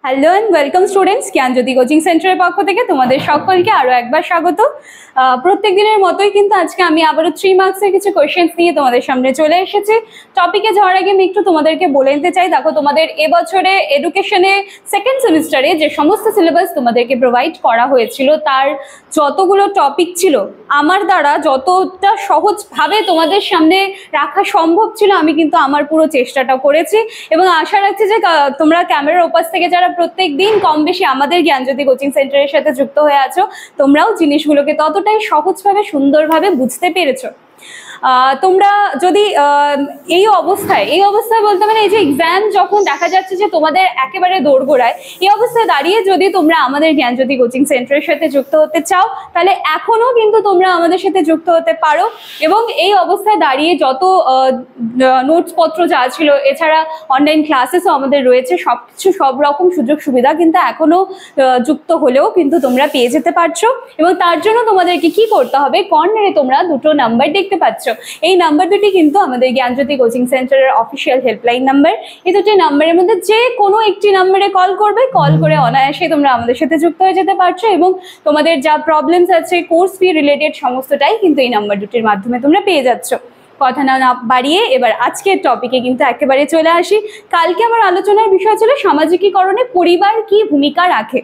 Hello and welcome students, Gyanjyoti coaching সেন্টারের পক্ষ থেকে তোমাদের সকলকে আরো একবার স্বাগত। প্রত্যেক দিনের মতোই কিন্তু আজকে আমি আবারও 3 মার্কসের কিছু কোয়েশ্চেন্স নিয়ে তোমাদের সামনে চলে এসেছি। টপিকে যাওয়ার আগে আমি একটু তোমাদেরকে বলে নিতে চাই, দেখো তোমাদের এবছরে এডুকেশনে সেকেন্ড সেমিস্টারে যে সমস্ত সিলেবাস তোমাদেরকে প্রোভাইড করা হয়েছিল তার যতগুলো টপিক ছিল আমার দ্বারা যতটা সহজভাবে তোমাদের সামনে রাখা সম্ভব ছিল আমি কিন্তু আমার পুরো চেষ্টাটা করেছি এবং আশা রাখছি যে তোমরা ক্যামেরার ওপাশ থেকে যারা প্রত্যেক দিন কম বেশি আমাদের জ্ঞানজ্যোতি কোচিং সেন্টারের সাথে যুক্ত হয়ে আছো তোমরাও জিনিসগুলোকে ততটাই সহজভাবে সুন্দরভাবে বুঝতে পেরেছো। তোমরা যদি এই অবস্থায় বলতে মানে এই যে এক্সাম যখন দেখা যাচ্ছে যে তোমাদের একেবারে দোরগোড়ায়, এই অবস্থায় দাঁড়িয়ে যদি তোমরা আমাদের জ্ঞানজ্যোতি কোচিং সেন্টারের সাথে যুক্ত হতে চাও তাহলে এখনো কিন্তু তোমরা আমাদের সাথে যুক্ত হতে পারো এবং এই অবস্থায় দাঁড়িয়ে যত নোটস পত্র যা ছিল এছাড়া অনলাইন ক্লাসেসও আমাদের রয়েছে, সব রকম সুযোগ সুবিধা কিন্তু এখনো যুক্ত হলেও কিন্তু তোমরা পেয়ে যেতে পারছো এবং তার জন্য তোমাদেরকে কি করতে হবে, কর্নারে তোমরা দুটো নাম্বার দেখতে পাচ্ছ। এই নাম্বার দুটি কিন্তু আমাদের জ্ঞানজ্যোতি কোচিং সেন্টারের অফিসিয়াল হেল্পলাইন নাম্বার। এই দুটি নাম্বারের মধ্যে যে কোনো একটি নাম্বারে কল করবে, কল করে অনায়াসে তোমরা আমাদের সাথে যুক্ত হয়ে যেতে পারছো এবং তোমাদের যা প্রবলেমস আছে কোর্স ফি রিলেটেড সমস্তটাই কিন্তু এই নাম্বার দুটির মাধ্যমে তোমরা পেয়ে যাচ্ছ। কথা না বাড়িয়ে এবার আজকের টপিকে কিন্তু একেবারে চলে আসি। কালকে আমার আলোচনার বিষয় ছিল সামাজিকীকরণে পরিবার কি ভূমিকা রাখে।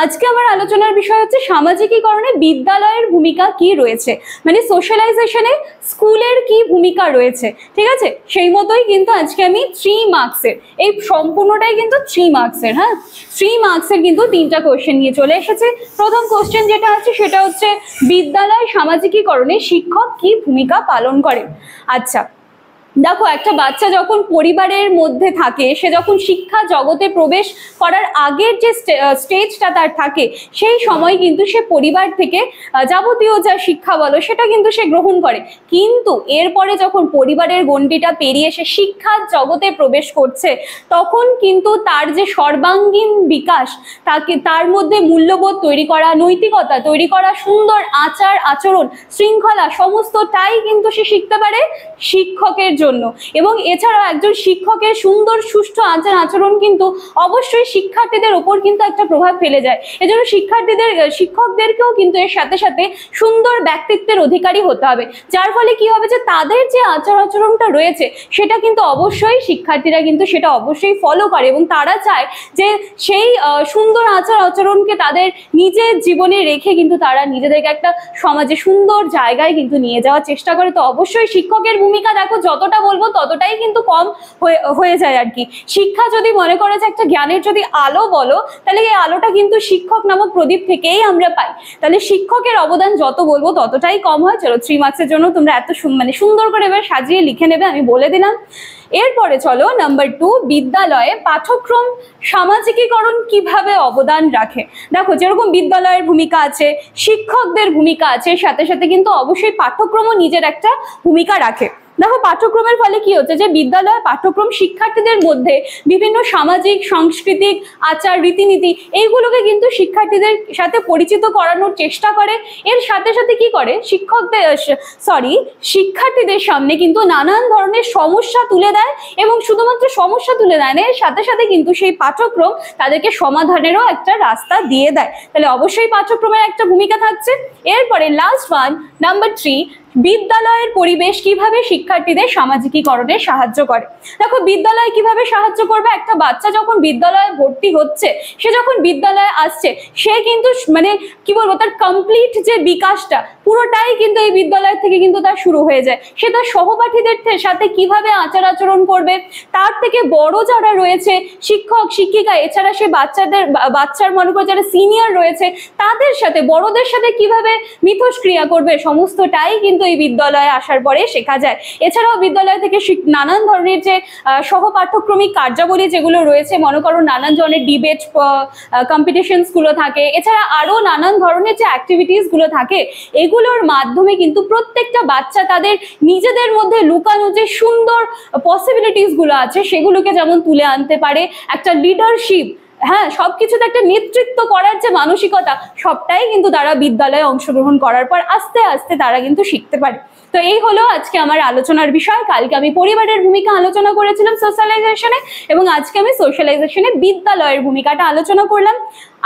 আজকে আমার আলোচনার বিষয় হচ্ছে সামাজিকীকরণে বিদ্যালয়ের ভূমিকা কি রয়েছে, মানে সোশ্যালাইজেশনে স্কুলের কি ভূমিকা রয়েছে। ঠিক আছে, সেই মতোই কিন্তু আজকে আমি 3 মার্কসের, এই সম্পূর্ণটাই কিন্তু 3 মার্কসের, হ্যাঁ 3 মার্কসের কিন্তু 3টা কোশ্চেন নিয়ে চলে এসেছে। প্রথম কোশ্চেন যেটা আছে সেটা হচ্ছে বিদ্যালয় সামাজিকীকরণে শিক্ষক কি ভূমিকা পালন করে। আচ্ছা দেখো, একটা বাচ্চা যখন পরিবারের মধ্যে থাকে, সে যখন শিক্ষা জগতে প্রবেশ করার আগের যে স্টেজটা তার থাকে সেই সময় কিন্তু সে পরিবার থেকে যাবতীয় যা শিক্ষা বলো সেটা কিন্তু সে গ্রহণ করে, কিন্তু এরপরে যখন পরিবারের গণ্ডিটা পেরিয়ে সে শিক্ষার জগতে প্রবেশ করছে তখন কিন্তু তার যে সর্বাঙ্গীন বিকাশ, তার মধ্যে মূল্যবোধ তৈরি করা, নৈতিকতা তৈরি করা, সুন্দর আচার আচরণ শৃঙ্খলা সমস্তটাই কিন্তু সে শিখতে পারে শিক্ষকের জন্য। এবং এছাড়াও একজন শিক্ষকের সুন্দর সুষ্ঠু আচার আচরণ কিন্তু অবশ্যই শিক্ষার্থীদের ওপর কিন্তু একটা প্রভাব ফেলে যায়। এজন্য শিক্ষকদেরকেও কিন্তু এর সাথে সাথে সুন্দর ব্যক্তিত্বের অধিকারী হতে হবে, যার ফলে কি হবে যে তাদের যে আচার আচরণটা রয়েছে সেটা কিন্তু অবশ্যই শিক্ষার্থীরা কিন্তু সেটা অবশ্যই ফলো করে এবং তারা চায় যে সেই সুন্দর আচার আচরণকে তাদের নিজের জীবনে রেখে কিন্তু তারা নিজেদেরকে একটা সমাজে সুন্দর জায়গায় কিন্তু নিয়ে যাওয়ার চেষ্টা করে। তো অবশ্যই শিক্ষকের ভূমিকা দেখো যতটা বলবো ততটাই কিন্তু কম হয়ে যায় আর কি। শিক্ষা যদি মনে করে যে একটা জ্ঞানের যদি আলো বলো তাহলে এই আলোটা কিন্তু শিক্ষক নামক প্রদীপ থেকেই আমরা পাই, তাহলে শিক্ষকের অবদান যত বলবো ততটাই কম হয়। চলো 3 মার্কসের জন্য তোমরা এত সুন্দর করে এবার সাজিয়ে লিখে নেবে, আমি বলে দিলাম। এরপরে চলো নাম্বার 2, বিদ্যালয়ে পাঠ্যক্রম সামাজিকীকরণ কিভাবে অবদান রাখে। দেখো যেরকম বিদ্যালয়ের ভূমিকা আছে, শিক্ষকদের ভূমিকা আছে, সাথে সাথে কিন্তু অবশ্যই পাঠ্যক্রমও নিজের একটা ভূমিকা রাখে। দেখো পাঠ্যক্রমের ফলে কি হচ্ছে যে বিদ্যালয়ের পাঠ্যক্রম শিক্ষার্থীদের মধ্যে বিভিন্ন সামাজিক সাংস্কৃতিক আচার রীতিনীতি এইগুলোকে কিন্তু শিক্ষার্থীদের সাথে পরিচিত করানোর চেষ্টা করে। এর সাথে সাথে কি করে শিক্ষার্থীদের সামনে কিন্তু নানান ধরনের সমস্যা তুলে দেয় এবং শুধুমাত্র সমস্যা তুলে দেয় না, এর সাথে সাথে কিন্তু সেই পাঠ্যক্রম তাদেরকে সমাধানেরও একটা রাস্তা দিয়ে দেয়। তাহলে অবশ্যই পাঠ্যক্রমের একটা ভূমিকা থাকছে। এরপরে লাস্ট ওয়ান, নাম্বার 3, বিদ্যালয়ের পরিবেশ কিভাবে শিক্ষার্থীদের সামাজিকীকরণে সাহায্য করে। দেখো বিদ্যালয় কিভাবে সাহায্য করবে, একটা বাচ্চা যখন বিদ্যালয়ে ভর্তি হচ্ছে, সে যখন বিদ্যালয়ে আসছে সে কিন্তু মানে কি বলবো তার কমপ্লিট যে বিকাশটা পুরোটাই কিন্তু এই বিদ্যালয় থেকে কিন্তু তার শুরু হয়ে যায়। সে তার সহপাঠীদের সাথে কিভাবে আচার আচরণ করবে, তার থেকে বড় যারা রয়েছে শিক্ষক শিক্ষিকা, এছাড়া সে বাচ্চার মনে করে যারা সিনিয়র রয়েছে তাদের সাথে বড়দের সাথে কিভাবে মিথস্ক্রিয়া করবে সমস্তটাই কিন্তু এই বিদ্যালয়ে আসার পরে শেখা যায়। এছাড়াও বিদ্যালয় থেকে নানান ধরনের যে সহপাঠ্যক্রমিক কার্যাবলী যেগুলো রয়েছে, মনে করো নানান ধরনের ডিবেট কম্পিটিশনস গুলো থাকে, এছাড়া আরো নানান ধরনের যে অ্যাক্টিভিটিস গুলো থাকে এগুলোর মাধ্যমে কিন্তু প্রত্যেকটা বাচ্চা তাদের নিজেদের মধ্যে লুকানো যে সুন্দর পসিবিলিটিস গুলো আছে সেগুলোকে যেমন তুলে আনতে পারে, একটা লিডারশিপ, হ্যাঁ সবকিছুতে একটা নেতৃত্ব করার যে মানসিকতা সবটাই কিন্তু তারা বিদ্যালয়ে অংশগ্রহণ করার পর আস্তে আস্তে তারা কিন্তু শিখতে পারে। তো এই হলো আজকে আমার আলোচনার বিষয়। কালকে আমি পরিবারের ভূমিকা আলোচনা করেছিলাম সোশ্যালাইজেশনে, এবং আজকে আমি সোশ্যালাইজেশনে বিদ্যালয়ের ভূমিকাটা আলোচনা করলাম।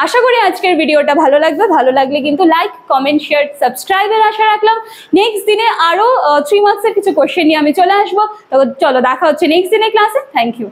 আশা করি আজকের ভিডিওটা ভালো লাগবে। ভালো লাগলে কিন্তু লাইক, কমেন্ট, শেয়ার, সাবস্ক্রাইবের আশা রাখলাম। নেক্সট দিনে আরো 3 মার্কসের কিছু কোশ্চেন নিয়ে আমি চলে আসবো। তো চলো দেখা হচ্ছে নেক্সট দিনে ক্লাসে। Thank you.